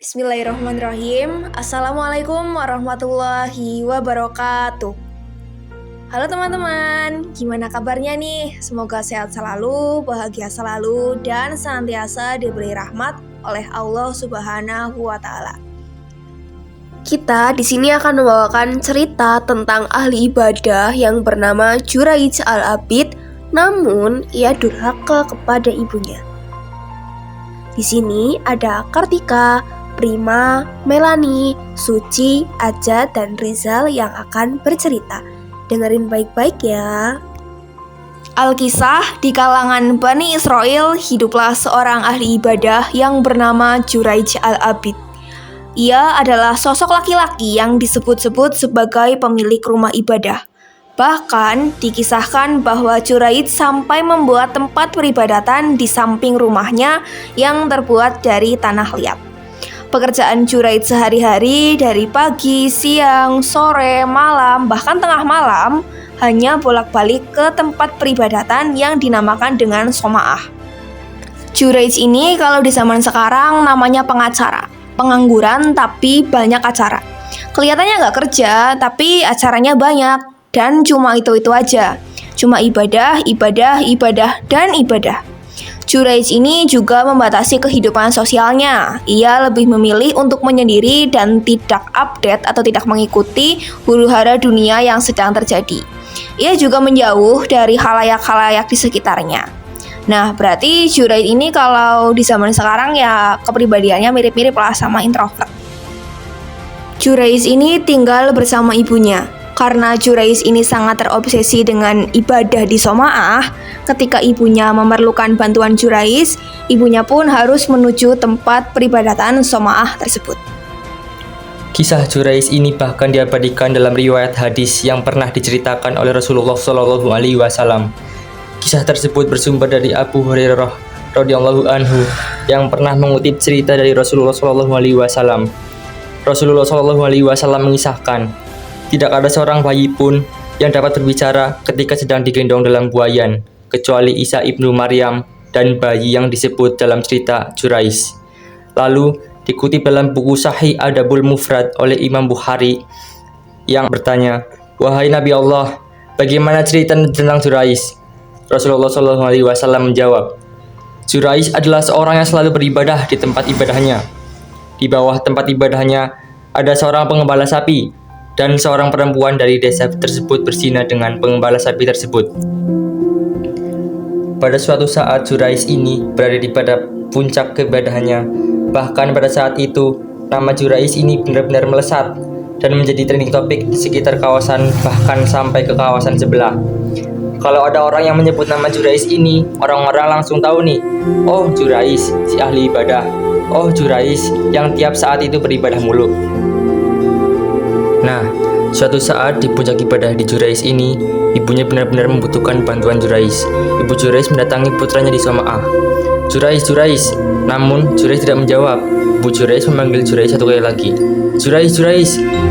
Bismillahirrahmanirrahim. Assalamualaikum warahmatullahi wabarakatuh. Halo teman-teman, gimana kabarnya nih? Semoga sehat selalu, bahagia selalu, dan senantiasa diberi rahmat oleh Allah Subhanahu wa Ta'ala. Kita di sini akan membawakan cerita tentang ahli ibadah yang bernama Juraij al-Abid, namun ia durhaka kepada ibunya. Di sini ada Kartika, Prima, Melani, Suci, Aja, dan Rizal yang akan bercerita. Dengerin baik-baik ya. Alkisah, di kalangan Bani Israel hiduplah seorang ahli ibadah yang bernama Juraij al-Abid. Ia adalah sosok laki-laki yang disebut-sebut sebagai pemilik rumah ibadah. Bahkan dikisahkan bahwa Juraij sampai membuat tempat peribadatan di samping rumahnya yang terbuat dari tanah liat. Pekerjaan Juraij sehari-hari dari pagi, siang, sore, malam, bahkan tengah malam hanya bolak-balik ke tempat peribadatan yang dinamakan dengan soma'ah. Juraij ini kalau di zaman sekarang namanya pengacara, pengangguran tapi banyak acara. Kelihatannya nggak kerja tapi acaranya banyak. Dan cuma itu-itu aja. Cuma ibadah, dan ibadah. Juraij ini juga membatasi kehidupan sosialnya. Ia lebih memilih untuk menyendiri dan tidak update atau tidak mengikuti huru-hara dunia yang sedang terjadi. Ia juga menjauh dari khalayak-khalayak di sekitarnya. Nah, berarti Juraij ini kalau di zaman sekarang ya kepribadiannya mirip-mirip lah sama introvert. Juraij ini tinggal bersama ibunya. Karena Juraij ini sangat terobsesi dengan ibadah di soma'ah, ketika ibunya memerlukan bantuan Juraij, ibunya pun harus menuju tempat peribadatan soma'ah tersebut. Kisah Juraij ini bahkan diabadikan dalam riwayat hadis yang pernah diceritakan oleh Rasulullah SAW. Kisah tersebut bersumber dari Abu Hurairah radhiyallahu anhu yang pernah mengutip cerita dari Rasulullah SAW. Rasulullah SAW mengisahkan, tidak ada seorang bayi pun yang dapat berbicara ketika sedang digendong dalam buayan, kecuali Isa ibnu Maryam dan bayi yang disebut dalam cerita Juraij. Lalu dikutip dalam buku Sahih Adabul Mufrad oleh Imam Bukhari yang bertanya, "Wahai Nabi Allah, bagaimana cerita tentang Juraij?" Rasulullah SAW menjawab, "Juraij adalah seorang yang selalu beribadah di tempat ibadahnya. Di bawah tempat ibadahnya ada seorang pengembala sapi, dan seorang perempuan dari desa tersebut berzina dengan pengembala sapi tersebut." Pada suatu saat Juraij ini berada di pada puncak keibadahannya. Bahkan pada saat itu nama Juraij ini benar-benar melesat dan menjadi trending topik di sekitar kawasan, bahkan sampai ke kawasan sebelah. Kalau ada orang yang menyebut nama Juraij ini, orang-orang langsung tahu nih, oh Juraij si ahli ibadah, oh Juraij yang tiap saat itu beribadah mulu. Nah, suatu saat di puncak ibadah di Juraij ini, ibunya benar-benar membutuhkan bantuan Juraij. Ibu Juraij mendatangi putranya di soma'ah. Juraij. Namun Juraij tidak menjawab. Ibu Juraij memanggil Juraij satu kali lagi. Juraij,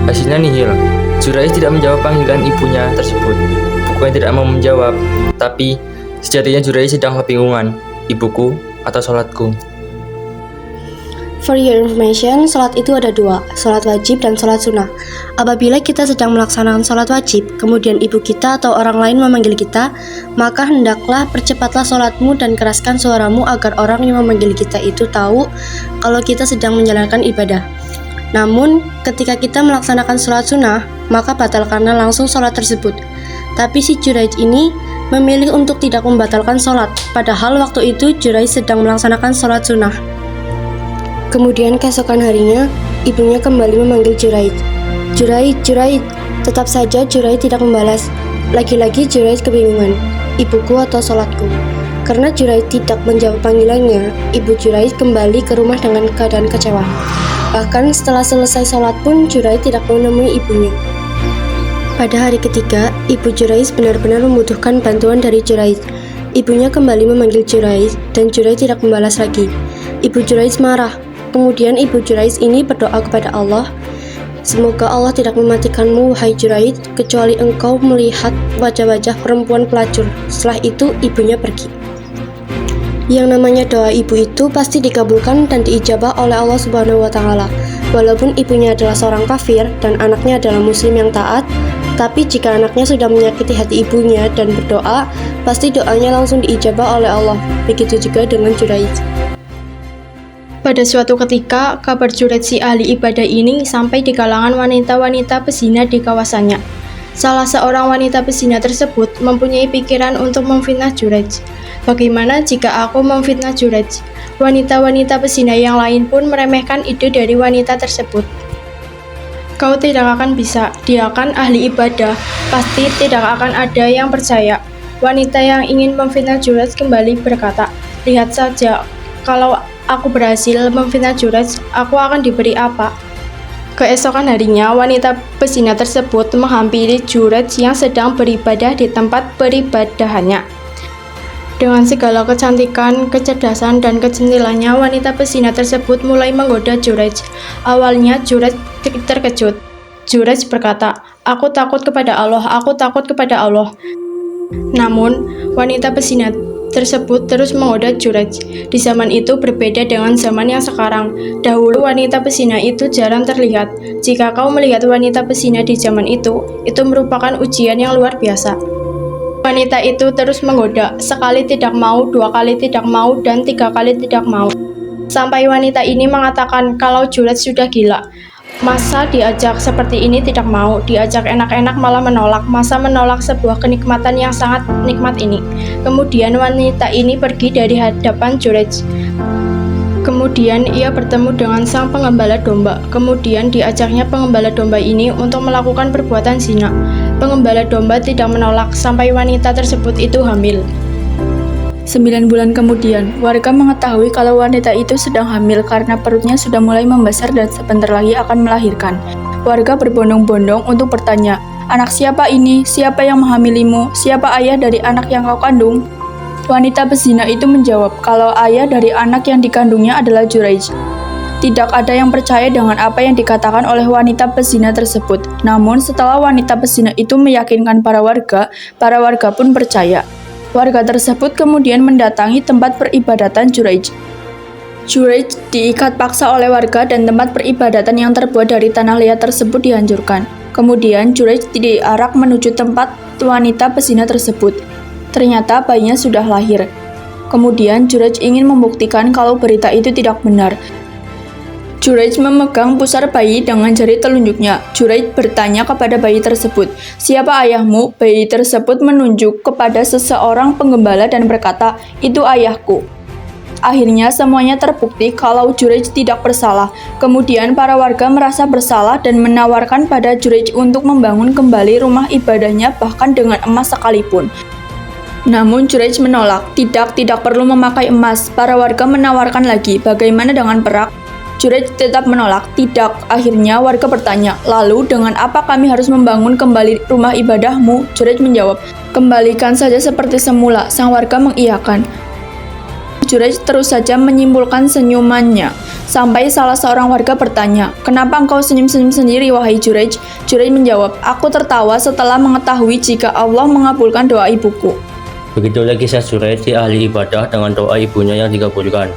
hasilnya nihil. Juraij tidak menjawab panggilan ibunya tersebut. Bukannya tidak mau menjawab, tapi sejatinya Juraij sedang kebingungan. Ibuku atau sholatku? For your information, sholat itu ada dua, sholat wajib dan sholat sunnah. Apabila kita sedang melaksanakan sholat wajib, kemudian ibu kita atau orang lain memanggil kita, maka hendaklah percepatlah sholatmu dan keraskan suaramu agar orang yang memanggil kita itu tahu kalau kita sedang menjalankan ibadah. Namun, ketika kita melaksanakan sholat sunnah, maka batalkanlah langsung sholat tersebut. Tapi si Juraij ini memilih untuk tidak membatalkan sholat, padahal waktu itu Juraij sedang melaksanakan sholat sunnah. Kemudian keesokan harinya, ibunya kembali memanggil Juraij. Juraij. Tetap saja Juraij tidak membalas. Lagi-lagi Juraij kebingungan, ibuku atau sholatku? Karena Juraij tidak menjawab panggilannya, ibu Juraij kembali ke rumah dengan keadaan kecewa. Bahkan setelah selesai sholat pun Juraij tidak menemui ibunya. Pada hari ketiga, ibu Juraij benar-benar membutuhkan bantuan dari Juraij. Ibunya kembali memanggil Juraij dan Juraij tidak membalas lagi. Ibu Juraij marah. Kemudian ibu Juraij ini berdoa kepada Allah, "Semoga Allah tidak mematikanmu, wahai Juraij, kecuali engkau melihat wajah-wajah perempuan pelacur." Setelah itu ibunya pergi. Yang namanya doa ibu itu pasti dikabulkan dan diijabah oleh Allah Subhanahu wa Ta'ala. Walaupun ibunya adalah seorang kafir dan anaknya adalah muslim yang taat, tapi jika anaknya sudah menyakiti hati ibunya dan berdoa, pasti doanya langsung diijabah oleh Allah. Begitu juga dengan Juraij. Pada suatu ketika, kabar Juraij si ahli ibadah ini sampai di kalangan wanita-wanita pezina di kawasannya. Salah seorang wanita pezina tersebut mempunyai pikiran untuk memfitnah Juraij. Bagaimana jika aku memfitnah Juraij? Wanita-wanita pezina yang lain pun meremehkan ide dari wanita tersebut. Kau tidak akan bisa, dia kan ahli ibadah, pasti tidak akan ada yang percaya. Wanita yang ingin memfitnah Juraij kembali berkata, lihat saja, kalau aku berhasil memfitnah Juraij, aku akan diberi apa? Keesokan harinya, wanita pezina tersebut menghampiri Juraij yang sedang beribadah di tempat peribadahannya. Dengan segala kecantikan, kecerdasan, dan kecintilannya, wanita pezina tersebut mulai menggoda Juraij. Awalnya Juraij terkejut. Juraij berkata, aku takut kepada Allah, aku takut kepada Allah. Namun, wanita pezina tersebut terus menggoda Juraij. Di zaman itu berbeda dengan zaman yang sekarang. Dahulu wanita pezina itu jarang terlihat. Jika kau melihat wanita pezina di zaman itu merupakan ujian yang luar biasa. Wanita itu terus menggoda, sekali tidak mau, dua kali tidak mau, dan tiga kali tidak mau. Sampai wanita ini mengatakan kalau Juraij sudah gila. Masa diajak seperti ini tidak mau, diajak enak-enak malah menolak, masa menolak sebuah kenikmatan yang sangat nikmat ini. Kemudian wanita ini pergi dari hadapan Juraij. Kemudian ia bertemu dengan sang pengembala domba. Kemudian diajaknya pengembala domba ini untuk melakukan perbuatan zina. Pengembala domba tidak menolak sampai wanita tersebut itu hamil. 9 bulan kemudian, warga mengetahui kalau wanita itu sedang hamil karena perutnya sudah mulai membesar dan sebentar lagi akan melahirkan. Warga berbondong-bondong untuk bertanya, anak siapa ini? Siapa yang menghamilimu? Siapa ayah dari anak yang kau kandung? Wanita pezina itu menjawab kalau ayah dari anak yang dikandungnya adalah Juraij. Tidak ada yang percaya dengan apa yang dikatakan oleh wanita pezina tersebut. Namun setelah wanita pezina itu meyakinkan para warga pun percaya. Warga tersebut kemudian mendatangi tempat peribadatan Juraij. Juraij diikat paksa oleh warga dan tempat peribadatan yang terbuat dari tanah liat tersebut dihancurkan. Kemudian Juraij diarak menuju tempat wanita pezina tersebut. Ternyata bayinya sudah lahir. Kemudian Juraij ingin membuktikan kalau berita itu tidak benar. Juraij memegang pusar bayi dengan jari telunjuknya. Juraij bertanya kepada bayi tersebut, siapa ayahmu? Bayi tersebut menunjuk kepada seseorang penggembala dan berkata, itu ayahku. Akhirnya semuanya terbukti kalau Juraij tidak bersalah. Kemudian para warga merasa bersalah dan menawarkan pada Juraij untuk membangun kembali rumah ibadahnya bahkan dengan emas sekalipun. Namun Juraij menolak, tidak perlu memakai emas. Para warga menawarkan lagi, bagaimana dengan perak? Juraij tetap menolak, tidak. Akhirnya warga bertanya, lalu dengan apa kami harus membangun kembali rumah ibadahmu? Juraij menjawab, kembalikan saja seperti semula. Sang warga mengiyakan. Juraij terus saja menyimpulkan senyumannya, sampai salah seorang warga bertanya, kenapa engkau senyum-senyum sendiri wahai Juraij? Juraij menjawab, aku tertawa setelah mengetahui jika Allah mengabulkan doa ibuku. Begitulah kisah Juraij si ahli ibadah dengan doa ibunya yang dikabulkan,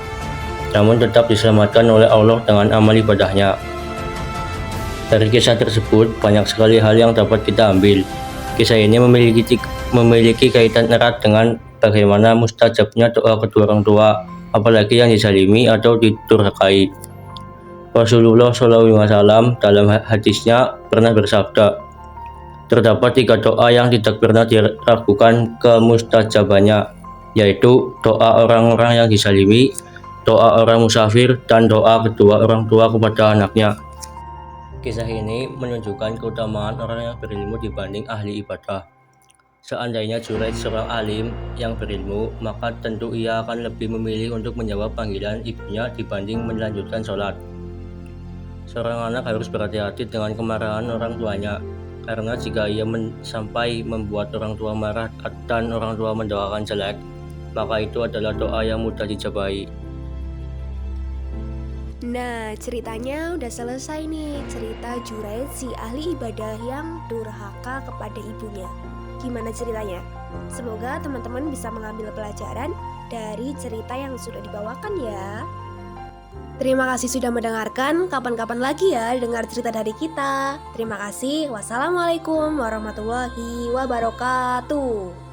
namun tetap diselamatkan oleh Allah dengan amal ibadahnya. Dari kisah tersebut, banyak sekali hal yang dapat kita ambil. Kisah ini memiliki kaitan erat dengan bagaimana mustajabnya doa kedua orang tua, apalagi yang dizalimi atau didurhakai. Rasulullah SAW dalam hadisnya pernah bersabda, terdapat 3 doa yang tidak pernah diragukan kemustajabannya, yaitu doa orang-orang yang dizalimi, doa orang musafir, dan doa kedua orang tua kepada anaknya. Kisah ini menunjukkan keutamaan orang yang berilmu dibanding ahli ibadah. Seandainya Juraij seorang alim yang berilmu, maka tentu ia akan lebih memilih untuk menjawab panggilan ibunya dibanding melanjutkan sholat. Seorang anak harus berhati-hati dengan kemarahan orang tuanya, karena jika ia sampai membuat orang tua marah dan orang tua mendoakan jelek, maka itu adalah doa yang mudah dijabahi. Nah, ceritanya udah selesai nih. Cerita Juraij si ahli ibadah yang durhaka kepada ibunya. gimana ceritanya. Semoga teman-teman bisa mengambil pelajaran dari cerita yang sudah dibawakan ya. Terima kasih sudah mendengarkan. Kapan-kapan lagi ya dengar cerita dari kita. Terima kasih. Wassalamualaikum warahmatullahi wabarakatuh.